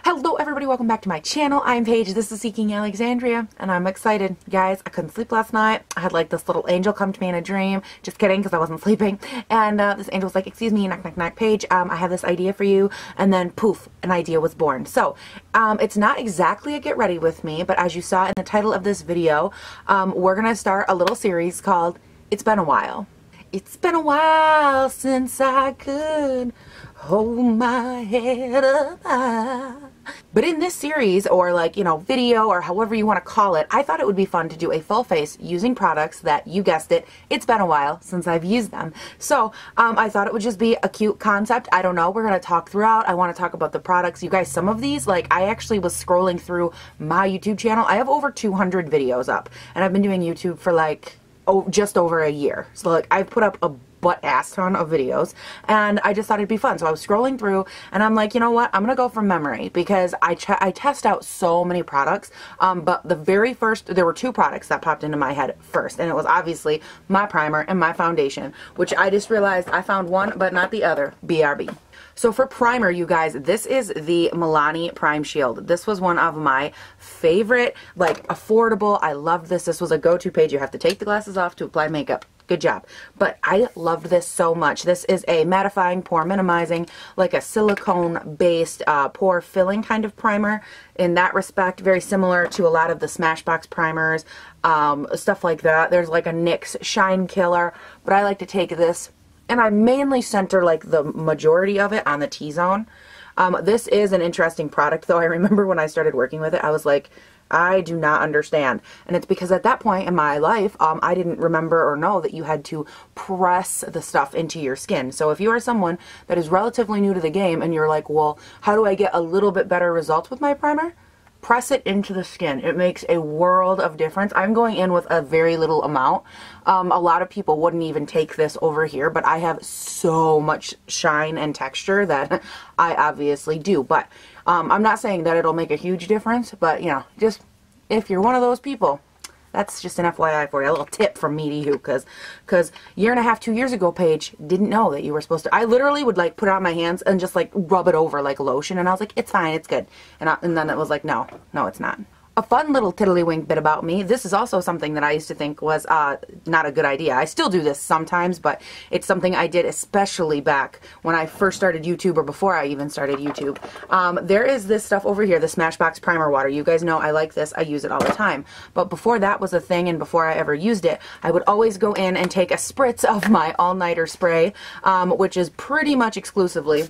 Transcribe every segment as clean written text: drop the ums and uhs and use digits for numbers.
Hello everybody, welcome back to my channel. I'm Paige, this is Seeking Alexandria, and I'm excited. Guys, I couldn't sleep last night. I had like this little angel come to me in a dream. Just kidding, because I wasn't sleeping. And this angel was like, excuse me, knock, knock, knock, Paige, I have this idea for you. And then poof, an idea was born. So, it's not exactly a get ready with me, but as you saw in the title of this video, we're going to start a little series called It's Been a While. It's been a while since I could hold my head up high. But in this series, or like, you know, video, or however you want to call it, I thought it would be fun to do a full face using products that, you guessed it, it's been a while since I've used them. So I thought it would just be a cute concept. I don't know. We're going to talk throughout. I want to talk about the products. You guys, some of these, like, I actually was scrolling through my YouTube channel. I have over 200 videos up, and I've been doing YouTube for like, just over a year. So like, I've put up a butt-ass ton of videos, and I just thought it'd be fun. So I was scrolling through, and I'm like, you know what? I'm gonna go from memory, because I test out so many products. But the very first, there were two products that popped into my head first, and it was obviously my primer and my foundation, which I just realized I found one, but not the other. BRB. So for primer, you guys, this is the Milani Prime Shield. This was one of my favorite, like, affordable. I loved this. This was a go-to page. You have to take the glasses off to apply makeup. Good job. But I loved this so much. This is a mattifying, pore minimizing, like a silicone-based pore filling kind of primer. In that respect, very similar to a lot of the Smashbox primers, stuff like that. There's like a NYX Shine Killer, but I like to take this, and I mainly center like the majority of it on the T-zone. This is an interesting product, though. I remember when I started working with it, I was like, I do not understand. And it's because at that point in my life, I didn't remember or know that you had to press the stuff into your skin. So if you are someone that is relatively new to the game and you're like, well, how do I get a little bit better results with my primer? Press it into the skin. It makes a world of difference. I'm going in with a very little amount. A lot of people wouldn't even take this over here, but I have so much shine and texture that I obviously do. But I'm not saying that it'll make a huge difference, but you know, just if you're one of those people, that's just an FYI for you, a little tip from me to you, because year and a half, 2 years ago, Paige, didn't know that you were supposed to. I literally would like put it on my hands and just like rub it over like lotion, and I was like, it's fine, it's good. And then it was like, no, it's not. A fun little tiddlywink bit about me. This is also something that I used to think was not a good idea. I still do this sometimes, but it's something I did especially back when I first started YouTube, or before I even started YouTube. There is this stuff over here, the Smashbox Primer Water. You guys know I like this. I use it all the time. But before that was a thing, and before I ever used it, I would always go in and take a spritz of my all-nighter spray, which is pretty much exclusively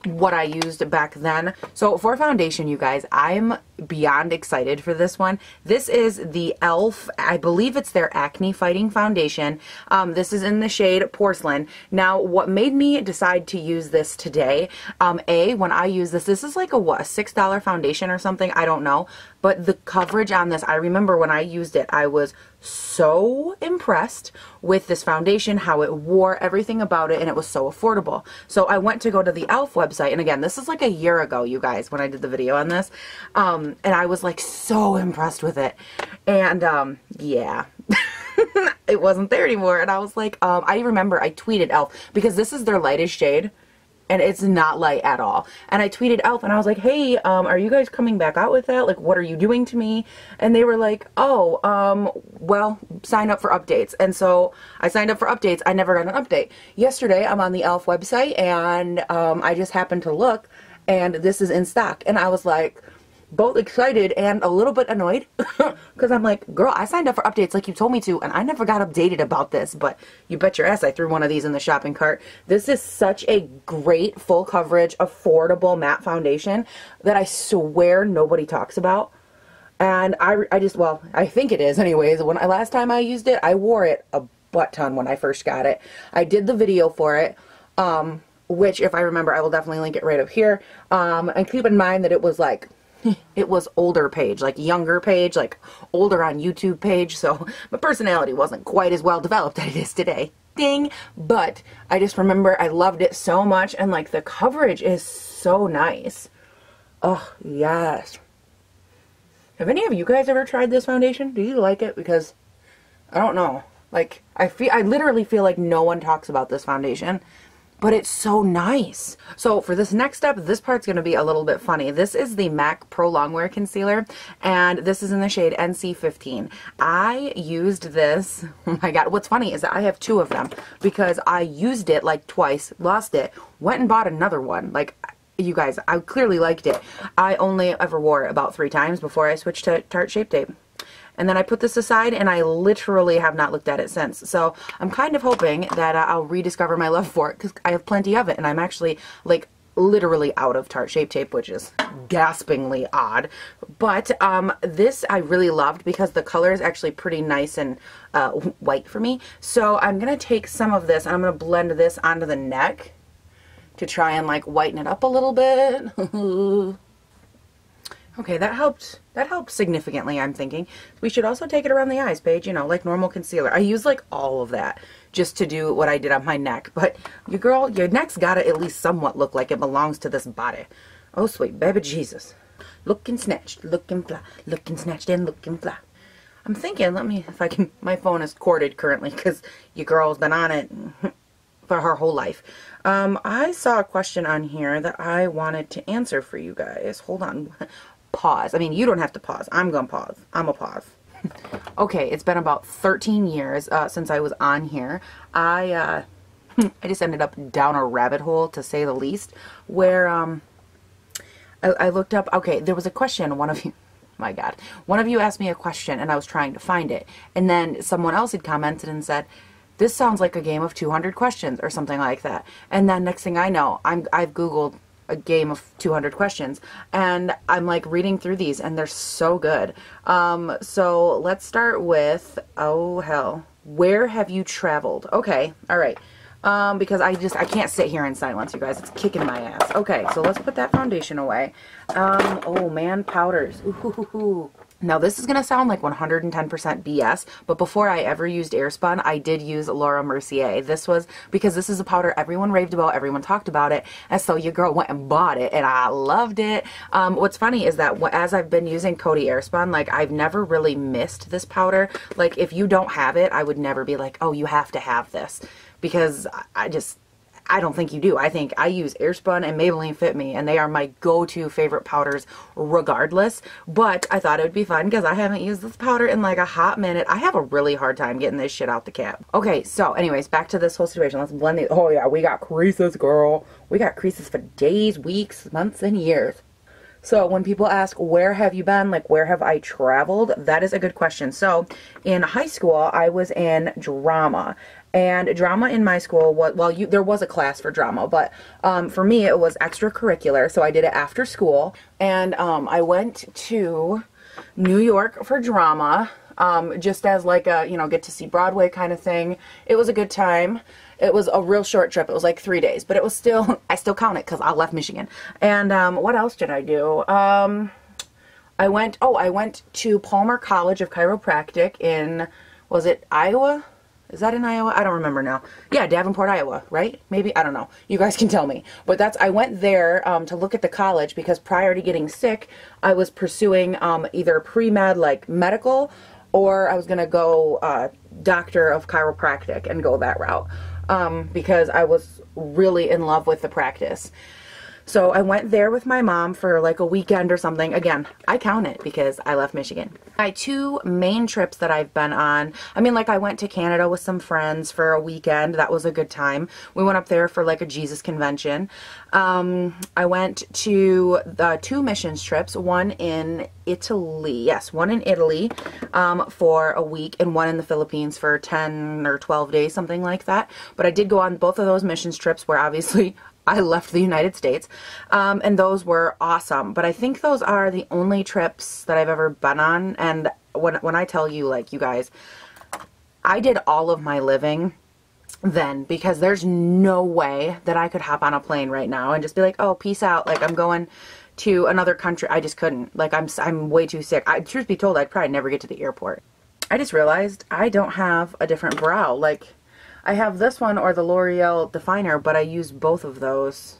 what I used back then. So for foundation, you guys, I'm beyond excited for this one. This is the e.l.f., I believe it's their acne fighting foundation. This is in the shade Porcelain. Now, what made me decide to use this today, when I use this is like a what, a $6 foundation or something, I don't know, but the coverage on this, I remember when I used it, I was so impressed with this foundation, how it wore, everything about it, and it was so affordable. So I went to go to the e.l.f. website, and again, this is like a year ago, you guys, when I did the video on this, and I was like so impressed with it, and yeah. It wasn't there anymore, and I was like, I remember I tweeted e.l.f. because this is their lightest shade, and it's not light at all. And I tweeted e.l.f. and I was like, hey, are you guys coming back out with that? Like, what are you doing to me? And they were like, oh, well, sign up for updates. And so I signed up for updates. I never got an update. Yesterday, I'm on the e.l.f. website, and I just happened to look, and this is in stock. And I was like, both excited and a little bit annoyed, because I'm like, girl, I signed up for updates like you told me to, and I never got updated about this, but you bet your ass I threw one of these in the shopping cart. This is such a great full coverage, affordable matte foundation that I swear nobody talks about. And I just, well, I think it is anyways. Last time I used it, I wore it a butt ton when I first got it. I did the video for it, which, if I remember, I will definitely link it right up here. And keep in mind that it was like, it was older Page, like younger Page, like older on YouTube Page, so my personality wasn't quite as well developed as it is today. Ding! But I just remember I loved it so much, and like the coverage is so nice. Oh, yes. Have any of you guys ever tried this foundation? Do you like it? Because I don't know. Like, I literally feel like no one talks about this foundation. but it's so nice. So for this next step, this part's going to be a little bit funny. This is the MAC Pro Longwear Concealer, and this is in the shade NC15. I used this, oh my god, what's funny is that I have 2 of them because I used it like twice, lost it, went and bought another one. Like, you guys, I clearly liked it. I only ever wore it about 3 times before I switched to Tarte Shape Tape. And then I put this aside, and I literally have not looked at it since. So I'm kind of hoping that I'll rediscover my love for it, because I have plenty of it, and I'm actually, like, literally out of Tarte Shape Tape, which is gaspingly odd. But this I really loved because the color is actually pretty nice and white for me. So I'm going to take some of this, and I'm going to blend this onto the neck to try and, like, whiten it up a little bit. Okay, that helped significantly, I'm thinking. We should also take it around the eyes, Paige, you know, like normal concealer. I use like all of that just to do what I did on my neck. But your neck's gotta at least somewhat look like it belongs to this body. Oh, sweet baby Jesus. Looking snatched, looking fly, looking snatched and looking fly. I'm thinking, let me, if I can, my phone is corded currently because your girl's been on it for her whole life. I saw a question on here that I wanted to answer for you guys. Hold on. Pause. I mean, you don't have to pause. I'm gonna pause. I'm gonna pause. Okay, it's been about 13 years since I was on here. I just ended up down a rabbit hole, to say the least, where I looked up, okay, there was a question, one of you, my God, one of you asked me a question and I was trying to find it, and then someone else had commented and said, this sounds like a game of 200 questions or something like that. And then next thing I know, I've Googled a game of 200 questions, and I'm like reading through these, and they're so good. So let's start with, oh hell, where have you traveled? Okay, all right. Because I can't sit here in silence, you guys. It's kicking my ass. Okay, so let's put that foundation away. Oh man, powders. Ooh. Now this is going to sound like 110% BS, but before I ever used Airspun, I did use Laura Mercier. This was, because this is a powder everyone raved about, everyone talked about it, and so your girl went and bought it, and I loved it. What's funny is that as I've been using Coty Airspun, like, I've never really missed this powder. Like, if you don't have it, I would never be like, oh, you have to have this, because I don't think you do. I think I use Airspun and Maybelline Fit Me, and they are my go-to favorite powders regardless. But I thought it would be fun because I haven't used this powder in like a hot minute. I have a really hard time getting this shit out the cap. Okay, so anyways, back to this whole situation. Let's blend these. Oh yeah, we got creases, girl. We got creases for days, weeks, months, and years. So when people ask, where have you been? Like, where have I traveled? That is a good question. So in high school, I was in drama. And drama in my school, there was a class for drama, but for me it was extracurricular, so I did it after school. And I went to New York for drama, just as like a, you know, get to see Broadway kind of thing. It was a good time. It was a real short trip. It was like 3 days, but it was still, I still count it because I left Michigan. And what else did I do? I went to Palmer College of Chiropractic in, was it Iowa? Is that in Iowa? I don't remember now. Yeah, Davenport, Iowa, right? Maybe? I don't know. You guys can tell me. But I went there to look at the college because prior to getting sick, I was pursuing either pre-med, like medical, or I was going to go doctor of chiropractic and go that route because I was really in love with the practice. So I went there with my mom for like a weekend or something. Again, I count it because I left Michigan. My 2 main trips that I've been on, I mean, like I went to Canada with some friends for a weekend. That was a good time. We went up there for like a Jesus convention. I went to the 2 missions trips, one in Italy. Yes, one in Italy for a week and one in the Philippines for 10 or 12 days, something like that. But I did go on both of those missions trips where obviously I left the United States, and those were awesome. But I think those are the only trips that I've ever been on. And when I tell you, like, you guys, I did all of my living then, because there's no way that I could hop on a plane right now and just be like, oh, peace out, like I'm going to another country. I just couldn't. Like, I'm way too sick. Truth be told, I'd probably never get to the airport. I just realized I don't have a different brow. Like, I have this one or the L'Oreal definer, but I use both of those.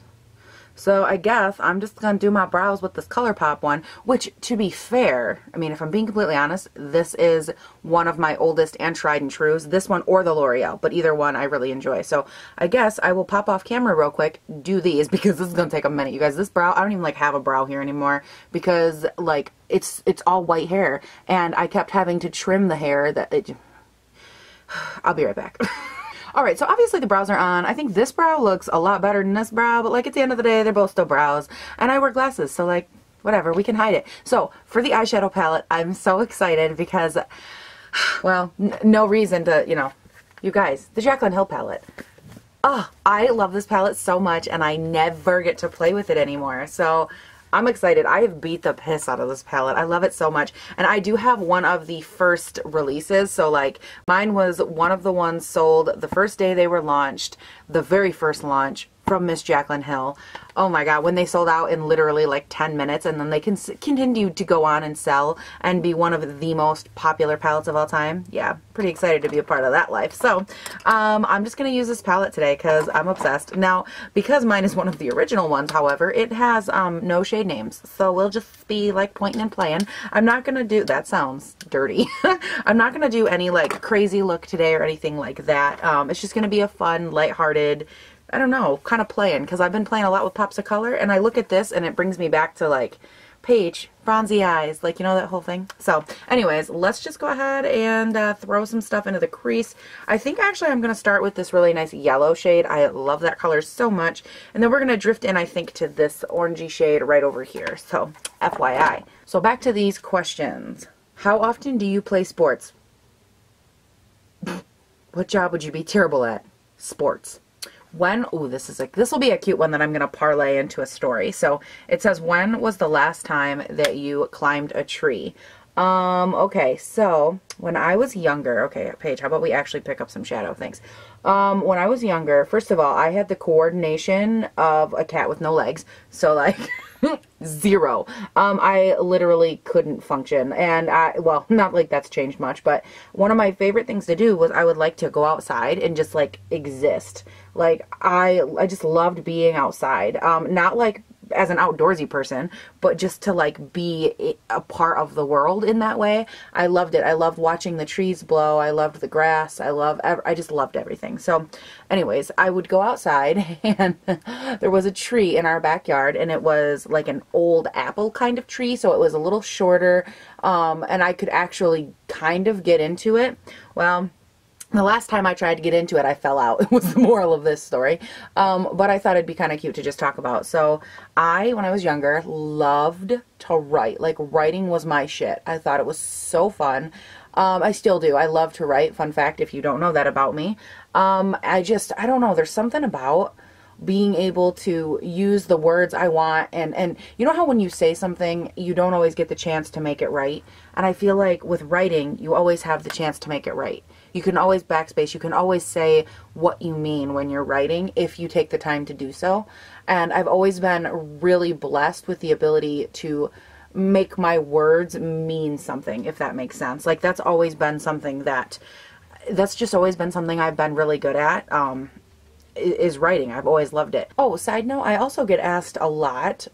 So I guess I'm just going to do my brows with this ColourPop one, which, to be fair, I mean, if I'm being completely honest, this is one of my oldest and tried and trues. This one or the L'Oreal, but either one I really enjoy. So I guess I will pop off camera real quick, do these, because this is going to take a minute. You guys, this brow, I don't even like have a brow here anymore because like it's all white hair and I kept having to trim the hair I'll be right back. Alright, so obviously the brows are on. I think this brow looks a lot better than this brow, but like at the end of the day, they're both still brows. And I wear glasses, so like, whatever, we can hide it. So, for the eyeshadow palette, I'm so excited because, well, no reason to, you know, you guys, the Jaclyn Hill palette. Oh, I love this palette so much, and I never get to play with it anymore. So, I'm excited. I have beat the piss out of this palette. I love it so much. And I do have one of the first releases. So like mine was one of the ones sold the first day they were launched, the very first launch from Miss Jaclyn Hill. Oh my god, when they sold out in literally like 10 minutes, and then they continued to go on and sell and be one of the most popular palettes of all time. Yeah, pretty excited to be a part of that life. So I'm just going to use this palette today because I'm obsessed. Now, because mine is one of the original ones, however, it has no shade names. So we'll just be like pointing and playing. I'm not going to do, that sounds dirty. I'm not going to do any like crazy look today or anything like that. It's just going to be a fun, lighthearted, I don't know, kind of playing, because I've been playing a lot with pops of color, and I look at this and it brings me back to like Paige, bronzy eyes, like, you know, that whole thing. So anyways, let's just go ahead and throw some stuff into the crease. I think actually I'm going to start with this really nice yellow shade. I love that color so much. And then we're going to drift in, I think, to this orangey shade right over here. So FYI. So back to these questions. How often do you play sports? What job would you be terrible at? Sports. When, ooh, this will be a cute one that I'm going to parlay into a story. So it says, when was the last time that you climbed a tree? Okay, so when I was younger, okay, Paige, how about we actually pick up some shadow? Thanks. When I was younger, first of all, I had the coordination of a cat with no legs. So like, zero. I literally couldn't function. And well, not like that's changed much, but one of my favorite things to do was I would like to go outside and just like exist. Like I just loved being outside. Not like as an outdoorsy person, but just to like be a part of the world in that way. I loved it. I loved watching the trees blow. I loved the grass. I just loved everything. So anyways, I would go outside and there was a tree in our backyard, and it was like an old apple kind of tree. So it was a little shorter, and I could actually kind of get into it. Well, the last time I tried to get into it, I fell out. It was the moral of this story. But I thought it'd be kind of cute to just talk about. So when I was younger, loved to write. Like, writing was my shit. I thought it was so fun. I still do. I love to write. Fun fact, if you don't know that about me. I don't know. There's something about being able to use the words I want, and you know how when you say something, you don't always get the chance to make it right? And I feel like with writing, you always have the chance to make it right. You can always backspace. You can always say what you mean when you're writing if you take the time to do so. And I've always been really blessed with the ability to make my words mean something, if that makes sense. Like, that's always been something that's just always been something I've been really good at, is writing. I've always loved it. Oh, side note, I also get asked a lot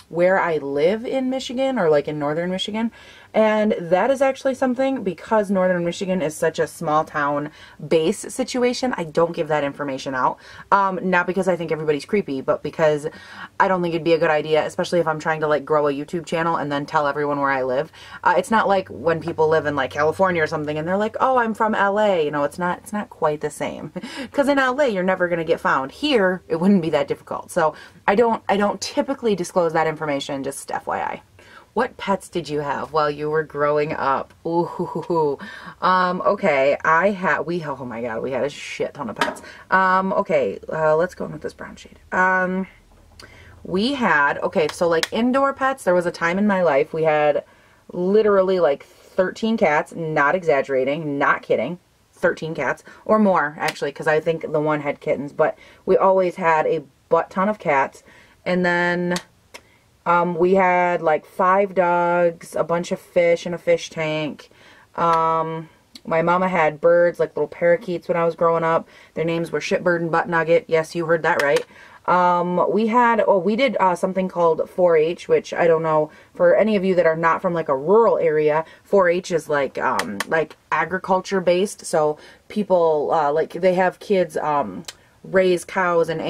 where I live in Michigan, or like in northern Michigan. And that is actually something, because northern Michigan is such a small town base situation, I don't give that information out. Not because I think everybody's creepy, but because I don't think it'd be a good idea, especially if I'm trying to like grow a YouTube channel and then tell everyone where I live. It's not like when people live in like California or something and they're like, oh, I'm from LA. You know, it's not quite the same. Because in LA, you're never going to get found. Here, it wouldn't be that difficult. So I don't typically disclose that information, just FYI. What pets did you have while you were growing up? Ooh, okay, oh my god, we had a shit ton of pets. Okay, let's go in with this brown shade. Okay, so like indoor pets, there was a time in my life we had literally like 13 cats, not exaggerating, not kidding. 13 cats, or more actually, because I think the one had kittens, but we always had a butt ton of cats. And then we had like 5 dogs, a bunch of fish in a fish tank. My mama had birds, like little parakeets when I was growing up. Their names were Shitbird and Butt Nugget. Yes, you heard that right. We did something called 4-H, which I don't know, for any of you that are not from like a rural area, 4-H is like agriculture based. So people, like they have kids, raise cows and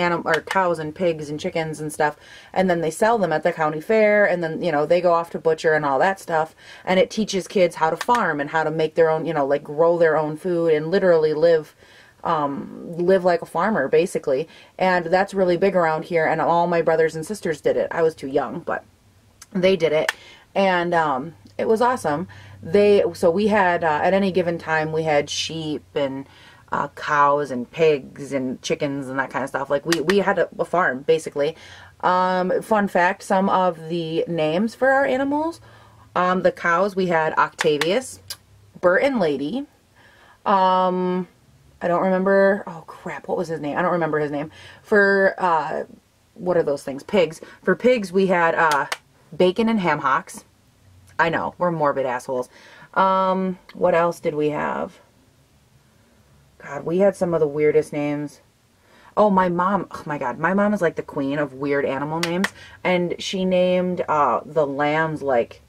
cows and pigs and chickens and stuff, and then they sell them at the county fair, and then, you know, they go off to butcher and all that stuff, and it teaches kids how to farm and how to make their own, you know, like grow their own food and literally live like a farmer, basically. And that's really big around here, and all my brothers and sisters did it. I was too young, but they did it, and it was awesome. So we had, at any given time, we had sheep and cows and pigs and chickens and that kind of stuff. Like we had a farm, basically. Fun fact, some of the names for our animals, the cows, we had Octavius, Bert and Lady, I don't remember, oh crap, what was his name? I don't remember his name. For, what are those things? Pigs. For pigs, we had Bacon and Ham Hocks. I know, we're morbid assholes. What else did we have? God, we had some of the weirdest names. Oh, my mom, oh my God, my mom is like the queen of weird animal names, and she named the lambs like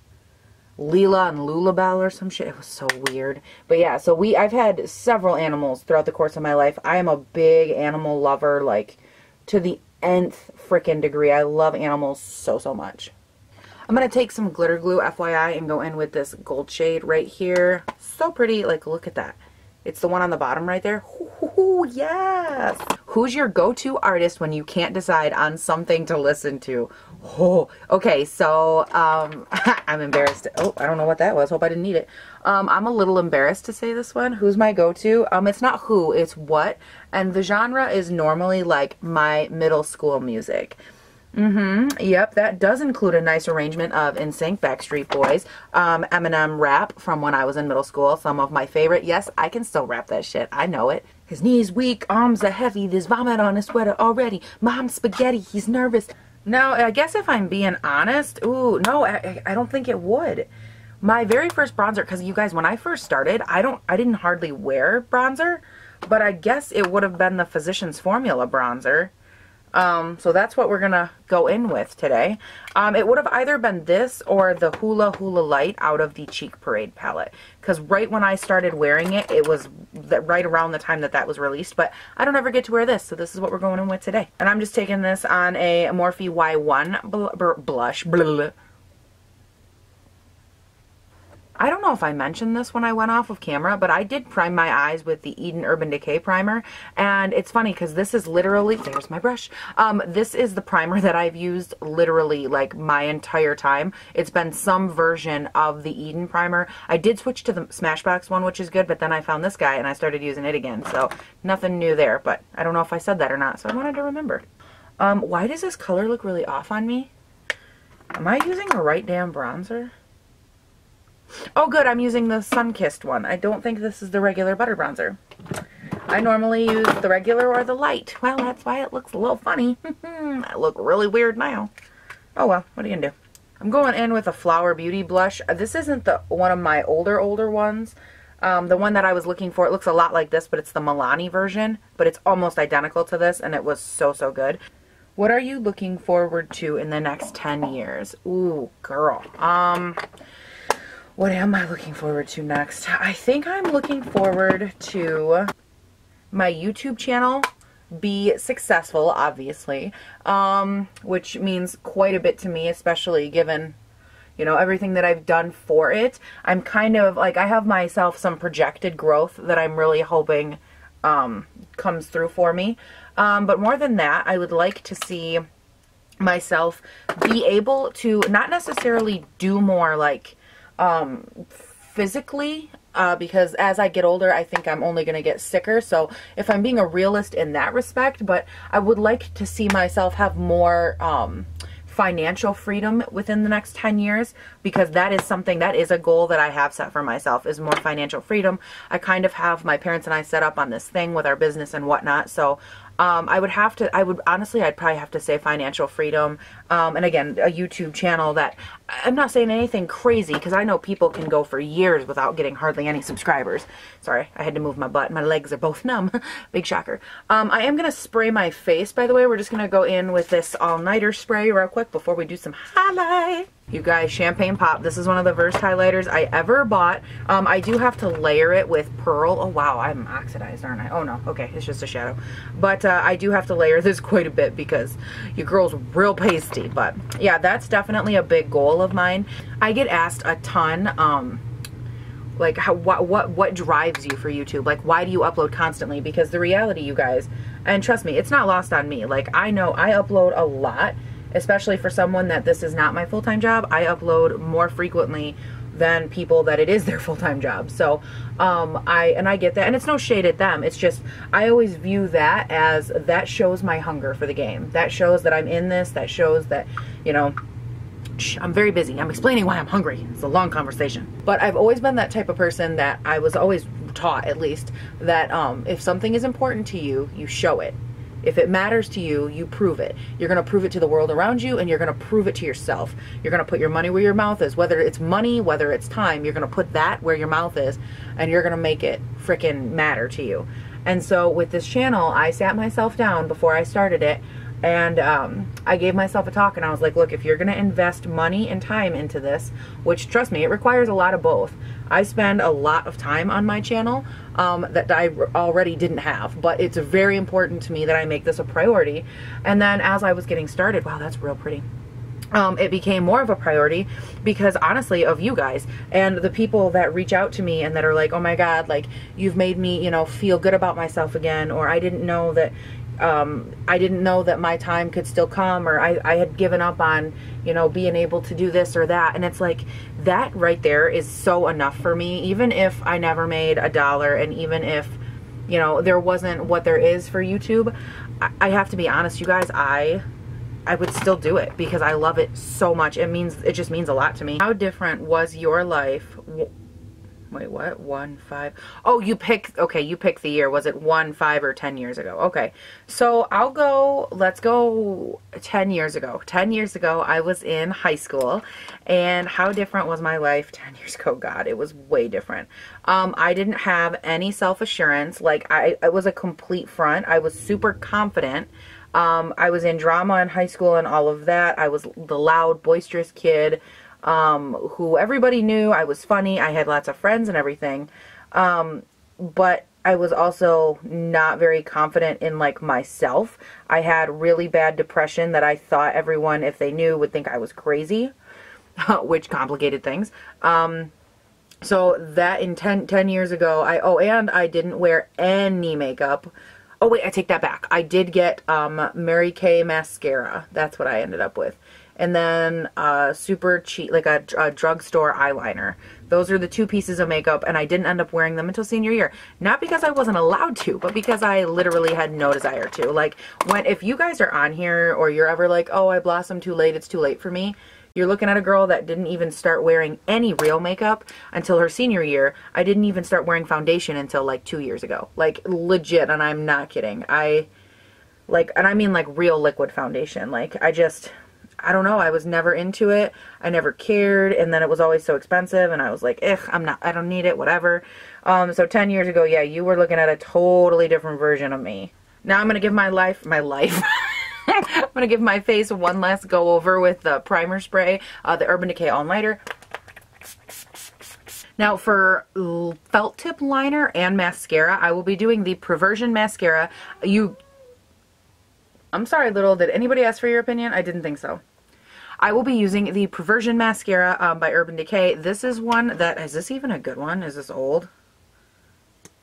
Leela and Lulabelle or some shit. It was so weird. But yeah, so I've had several animals throughout the course of my life. I am a big animal lover, like to the nth frickin' degree. I love animals so, so much. I'm going to take some glitter glue, FYI, and go in with this gold shade right here. So pretty. Like, look at that. It's the one on the bottom right there. Ooh, yes. Who's your go-to artist when you can't decide on something to listen to? Oh, okay, so I'm embarrassed. Oh, I don't know what that was. Hope I didn't need it. I'm a little embarrassed to say this one. Who's my go-to? It's not who, it's what. And the genre is normally like my middle school music. Yep, that does include a nice arrangement of NSYNC, Backstreet Boys, Eminem rap from when I was in middle school, some of my favorite. Yes, I can still rap that shit. I know it. His knees weak, arms are heavy, there's vomit on his sweater already. Mom's spaghetti, he's nervous. Now, I guess if I'm being honest, ooh, no, I don't think it would. My very first bronzer, because you guys, when I first started, I didn't hardly wear bronzer, but I guess it would have been the Physicians Formula bronzer. So that's what we're gonna go in with today. It would have either been this or the Hula Hula Light out of the Cheek Parade palette. Because right when I started wearing it, it was right around the time that was released. But I don't ever get to wear this, so this is what we're going in with today. And I'm just taking this on a Morphe Y1 blush. Blah. I don't know if I mentioned this when I went off of camera, but I did prime my eyes with the Eden Urban Decay primer, and it's funny because this is literally, there's my brush, this is the primer that I've used literally like my entire time. It's been some version of the Eden primer. I did switch to the Smashbox one, which is good, but then I found this guy and I started using it again, so nothing new there, but I don't know if I said that or not, so I wanted to remember. Why does this color look really off on me? Am I using the right damn bronzer? Oh good, I'm using the Sun-Kissed one. I don't think this is the regular butter bronzer. I normally use the regular or the light. Well, that's why it looks a little funny. I look really weird now. Oh well, what are you gonna do? I'm going in with a Flower Beauty blush. This isn't one of my older ones. The one that I was looking for, it looks a lot like this, but it's the Milani version. But it's almost identical to this, and it was so, so good. What are you looking forward to in the next 10 years? Ooh, girl. What am I looking forward to next? I think I'm looking forward to my YouTube channel be successful, obviously, which means quite a bit to me, especially given, you know, everything that I've done for it. I'm kind of, like, I have myself some projected growth that I'm really hoping comes through for me. But more than that, I would like to see myself be able to not necessarily do more, like, physically, because as I get older, I think I'm only going to get sicker. So if I'm being a realist in that respect, but I would like to see myself have more, financial freedom within the next 10 years, because that is something, that is a goal that I have set for myself, is more financial freedom. I kind of have my parents and I set up on this thing with our business and whatnot. So Honestly, I'd probably have to say financial freedom. And again, a YouTube channel that, I'm not saying anything crazy, because I know people can go for years without getting hardly any subscribers. Sorry, I had to move my butt. My legs are both numb. Big shocker. I am going to spray my face, by the way. We're just going to go in with this all-nighter spray real quick before we do some highlight. You guys, Champagne Pop. This is one of the worst highlighters I ever bought. I do have to layer it with Pearl. Oh, wow, I'm oxidized, aren't I? Oh, no. Okay, it's just a shadow. But I do have to layer this quite a bit because your girl's real pasty. But, yeah, that's definitely a big goal of mine. I get asked a ton, like, what drives you for YouTube? Like, why do you upload constantly? Because the reality, you guys, and trust me, it's not lost on me. Like, I know I upload a lot. Especially for someone that this is not my full-time job, I upload more frequently than people that it is their full-time job. So I get that, and it's no shade at them. It's just I always view that as that shows my hunger for the game. That shows that I'm in this. That shows that, you know, I'm very busy. I'm explaining why I'm hungry. It's a long conversation. But I've always been that type of person that I was always taught, at least, that if something is important to you, you show it. If it matters to you, you prove it. You're going to prove it to the world around you, and you're going to prove it to yourself. You're going to put your money where your mouth is. Whether it's money, whether it's time, you're going to put that where your mouth is, and you're going to make it frickin' matter to you. And so with this channel, I sat myself down before I started it, and I gave myself a talk, and I was like, look, if you're going to invest money and time into this, which, trust me, it requires a lot of both. I spend a lot of time on my channel that I already didn't have, but it's very important to me that I make this a priority. And then as I was getting started, wow, that's real pretty. It became more of a priority because, honestly, of you guys and the people that reach out to me and that are like, oh my God, like, you've made me, you know, feel good about myself again, or I didn't know that my time could still come, or I had given up on, you know, being able to do this or that. And it's like, that right there is so enough for me. Even if I never made $1, and even if, you know, there wasn't what there is for YouTube, I have to be honest, you guys, I would still do it because I love it so much. It just means a lot to me. How different was your life? Wait, what? 1, 5. Oh, you pick the year. Was it 1, 5, or 10 years ago? Okay. So let's go 10 years ago. 10 years ago, I was in high school, and how different was my life 10 years ago? God, it was way different. I didn't have any self-assurance. Like, it was a complete front. I was super confident. I was in drama in high school and all of that. I was the loud, boisterous kid. Who everybody knew. I was funny. I had lots of friends and everything. But I was also not very confident in, like, myself. I had really bad depression that I thought everyone, if they knew, would think I was crazy, which complicated things. So that in 10 years ago, and I didn't wear any makeup. Oh wait, I take that back. I did get, Mary Kay mascara. That's what I ended up with. And then super cheap, like a drugstore eyeliner. Those are the 2 pieces of makeup, and I didn't end up wearing them until senior year. Not because I wasn't allowed to, but because I literally had no desire to. Like, if you guys are on here, or you're ever like, oh, I blossomed too late, it's too late for me, you're looking at a girl that didn't even start wearing any real makeup until her senior year. I didn't even start wearing foundation until, like, 2 years ago. Like, legit, and I'm not kidding. And I mean, like, real liquid foundation. Like, I don't know, I was never into it. I never cared, and then it was always so expensive, and I was like, I don't need it, whatever. So 10 years ago, yeah, you were looking at a totally different version of me. Now I'm going to give my life, I'm going to give my face one last go over with the primer spray, the Urban Decay All-Nighter. Now for felt tip liner and mascara, I will be doing the Perversion mascara. I'm sorry, Little, did anybody ask for your opinion? I didn't think so. I will be using the Perversion mascara by Urban Decay. This is one that, is this even a good one? Is this old?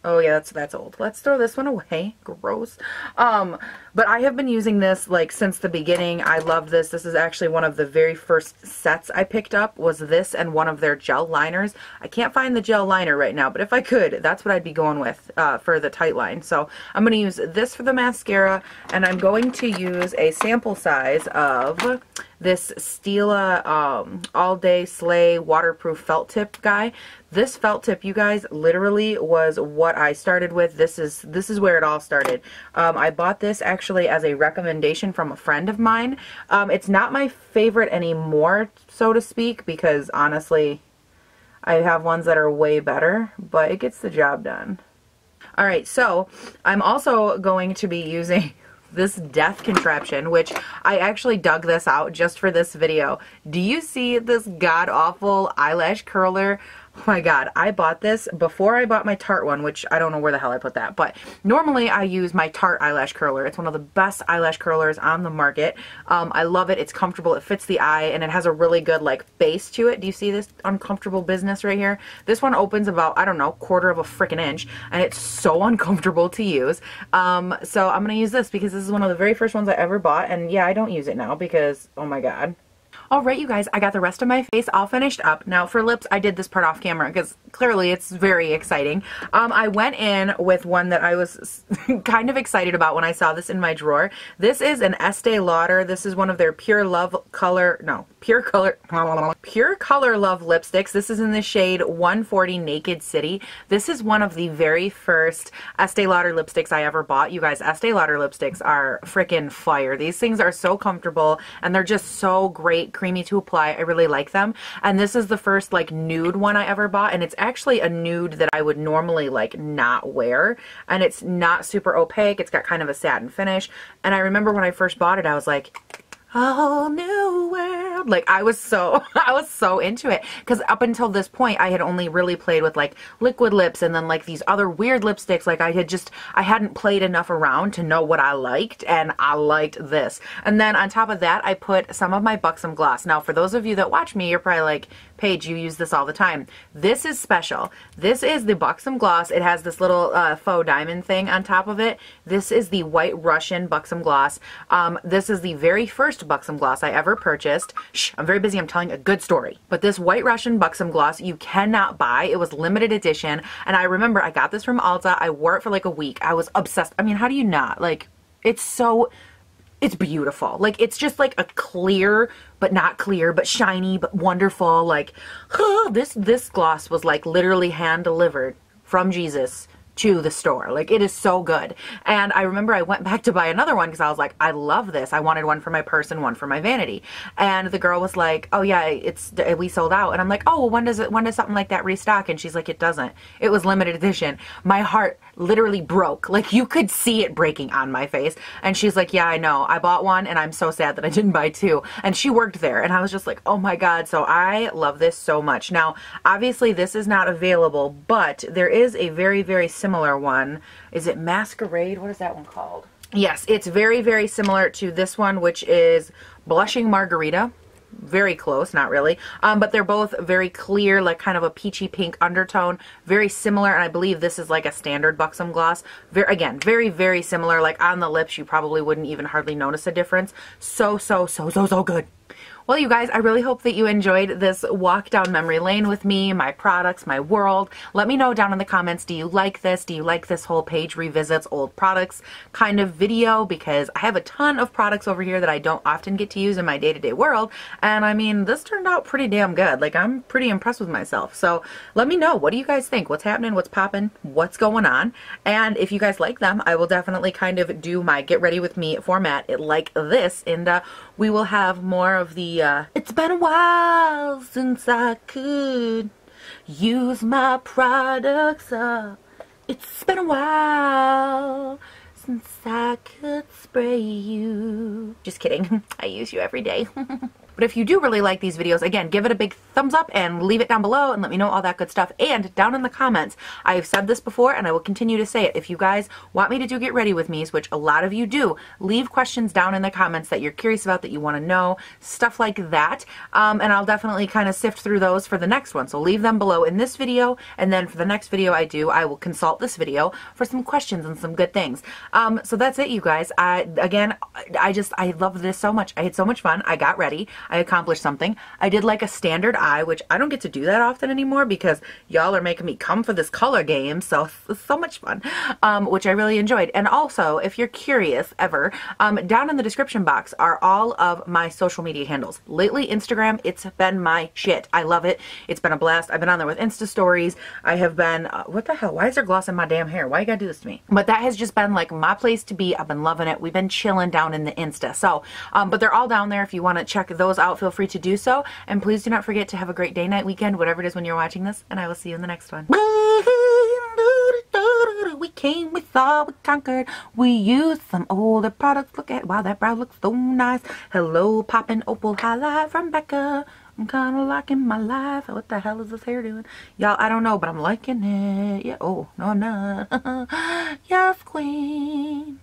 Oh yeah, that's old. Let's throw this one away. Gross. But I have been using this like since the beginning. I love this. This is actually one of the very first sets I picked up, was this and one of their gel liners. I can't find the gel liner right now, but if I could, that's what I'd be going with for the tight line. So I'm going to use this for the mascara, and I'm going to use a sample size of this Stila All Day Slay waterproof felt tip guy. This felt tip, you guys, literally was what I started with. This is where it all started. I bought this actually as a recommendation from a friend of mine. It's not my favorite anymore, so to speak, because honestly, I have ones that are way better, but it gets the job done. All right, so I'm also going to be using this death contraption, which I actually dug this out just for this video. Do you see this god-awful eyelash curler? Oh my god, I bought this before I bought my Tarte one, which I don't know where the hell I put that, but normally I use my Tarte eyelash curler. It's one of the best eyelash curlers on the market. I love it. It's comfortable, it fits the eye, and it has a really good like base to it. Do you see this uncomfortable business right here? This one opens about, I don't know, 1/4 of a freaking inch, and it's so uncomfortable to use. So I'm gonna use this because this is one of the very first ones I ever bought, and yeah, I don't use it now because, oh my god. Alright, you guys, I got the rest of my face all finished up. Now for lips, I did this part off camera because clearly it's very exciting. I went in with one that I was kind of excited about when I saw this in my drawer. This is an Estee Lauder. This is one of their Pure Color Love lipsticks. This is in the shade 140 Naked City. This is one of the very first Estee Lauder lipsticks I ever bought. You guys, Estee Lauder lipsticks are freaking fire. These things are so comfortable and they're just so great, creamy to apply. I really like them. And this is the first like nude one I ever bought, and it's actually a nude that I would normally like not wear, and it's not super opaque. It's got kind of a satin finish, and I remember when I first bought it I was like, a whole new world. Like I was so into it because up until this point I had only really played with like liquid lips and then like these other weird lipsticks. Like I hadn't played enough around to know what I liked, and I liked this. And then on top of that I put some of my Buxom gloss. Now for those of you that watch me, you're probably like, Paige, you use this all the time. This is special. This is the Buxom gloss. It has this little faux diamond thing on top of it. This is the White Russian Buxom gloss. This is the very first Buxom gloss I ever purchased. Shh, I'm very busy. I'm telling a good story. But this White Russian Buxom gloss you cannot buy. It was limited edition, and I remember I got this from Ulta. I wore it for like a week. I was obsessed. I mean, how do you not? Like, it's beautiful. Like, it's just like a clear, but not clear, but shiny, but wonderful. Like, this gloss was like literally hand delivered from Jesus to the store. Like, it is so good. And I remember I went back to buy another one because I was like, I love this. I wanted one for my purse and one for my vanity. And the girl was like, oh yeah, we sold out. And I'm like, oh, well, when does something like that restock? And she's like, it doesn't. It was limited edition. My heart literally broke. Like, you could see it breaking on my face. And she's like, yeah, I know. I bought one and I'm so sad that I didn't buy two. And she worked there. And I was just like, oh my God. So I love this so much. Now, obviously this is not available, but there is a very, very similar one. Is it Masquerade? What is that one called? Yes, it's very, very similar to this one, which is Blushing Margarita. Very close, not really. But they're both very clear, like kind of a peachy pink undertone. Very similar, and I believe this is like a standard Buxom gloss. Again, very, very similar. Like on the lips, you probably wouldn't even hardly notice a difference. So good. Well, you guys, I really hope that you enjoyed this walk down memory lane with me, my products, my world. Let me know down in the comments, do you like this? Do you like this whole Paige revisits old products kind of video? Because I have a ton of products over here that I don't often get to use in my day-to-day world. And I mean, this turned out pretty damn good. Like, I'm pretty impressed with myself. So let me know, what do you guys think? What's happening? What's popping? What's going on? And if you guys like them, I will definitely kind of do my get ready with me format like this. And we will have more of the it's been a while since I could use my products up. It's been a while since I could spray you. Just kidding. I use you every day. But if you do really like these videos, again, give it a big thumbs up and leave it down below and let me know all that good stuff. And down in the comments, I've said this before and I will continue to say it. If you guys want me to do Get Ready With Me's, which a lot of you do, leave questions down in the comments that you're curious about, that you want to know, stuff like that. And I'll definitely kind of sift through those for the next one. So leave them below in this video, and then for the next video I will consult this video for some questions and some good things. So that's it, you guys. I love this so much. I had so much fun. I got ready. I accomplished something. I did like a standard eye, which I don't get to do that often anymore because y'all are making me come for this color game. So it's so much fun, which I really enjoyed. And also, if you're curious ever, down in the description box are all of my social media handles. Lately, Instagram, it's been my shit. I love it. It's been a blast. I've been on there with Insta stories. I have been, what the hell? Why is there gloss in my damn hair? Why you gotta do this to me? But that has just been like my place to be. I've been loving it. We've been chilling down in the Insta. So, but they're all down there. If you want to check those out, feel free to do so. And please do not forget to have a great day, night, weekend, whatever it is when you're watching this. And I will see you in the next one. We came, we saw, we conquered. We used some older products. Look at, wow, that brow looks so nice. Hello, poppin' opal highlight from Becca. I'm kind of liking my life. What the hell is this hair doing? Y'all, I don't know, but I'm liking it. Yeah. Oh, no, I'm not. Yes, queen.